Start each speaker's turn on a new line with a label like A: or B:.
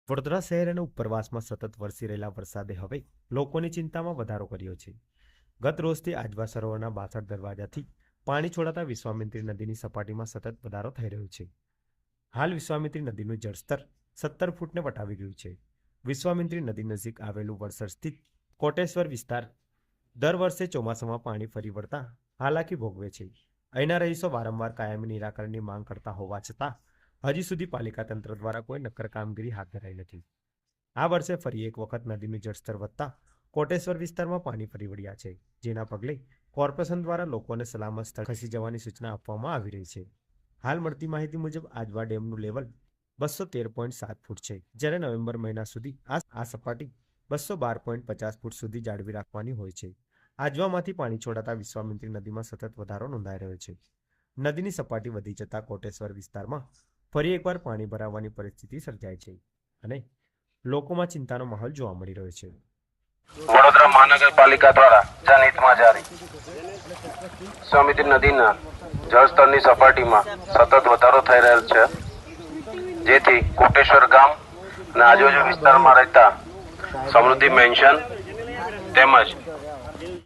A: વડોદરા શહેર અને ઉપરવાસમાં સતત વરસી રહેલા વરસાદે હવે લોકોની ચિંતામાં વધારો કર્યો છે. ગત રોજથી આજવા સરોવરના 62 દરવાજાથી પાણી છોડાતા વિશ્વામિત્રી નદીની સપાટીમાં સતત વધારો થઈ રહ્યો છે. હાલ વિશ્વામિત્રી નદીનું જળસ્તર 17 ફૂટને વટાવી ગયું છે. વિશ્વામિત્રી નદી નજીક આવેલું વડસર સ્થિત કોટેશ્વર વિસ્તાર દર વર્ષે ચોમાસામાં પાણી ફરી વળતા હાલાકી ભોગવે છે. અહીંના રહીશો વારંવાર કાયમી નિરાકરણની માંગ કરતા હોવા છતાં હજી સુધી પાલિકા તંત્ર દ્વારા કોઈ નક્કર કામગીરી હાથ ધરાઈ નથી. આ વર્ષે ફરી એક વખત નદીનું જળસ્તર વધતા કોટેશ્વર વિસ્તારમાં પાણી ફરી વળ્યા છે, જેના પગલે કોર્પોરેશન દ્વારા લોકોને સલામત સ્થળ ખસી જવાની સૂચના આપવામાં આવી રહી છે. હાલ મળતી માહિતી મુજબ આજવા ડેમનું લેવલ 213.7 ફૂટ છે, જ્યારે નવેમ્બર મહિના સુધી આ સપાટી 212.50 ફૂટ સુધી જાળવી રાખવાની હોય છે. આજવામાંથી પાણી છોડાતા વિશ્વામિત્રી નદીમાં સતત વધારો નોંધાઈ રહ્યો છે. નદીની સપાટી વધી જતા કોટેશ્વર વિસ્તારમાં ફરી એકવાર પાણી ભરાવાની પરિસ્થિતિ સર્જાઈ છે અને લોકોમાં ચિંતાનો માહોલ જોવા મળી રહ્યો છે.
B: વડોદરા મહાનગરપાલિકા દ્વારા જનહિતમાં જારી વિશ્વામિત્રી નદીના જળસ્તરની સપાટીમાં સતત વધારો થઈ રહેલ છે, જેથી કોટેશ્વર ગામ અને આજુબાજુ વિસ્તારમાં રહેતા સમૃદ્ધિ મેન્શન તેમજ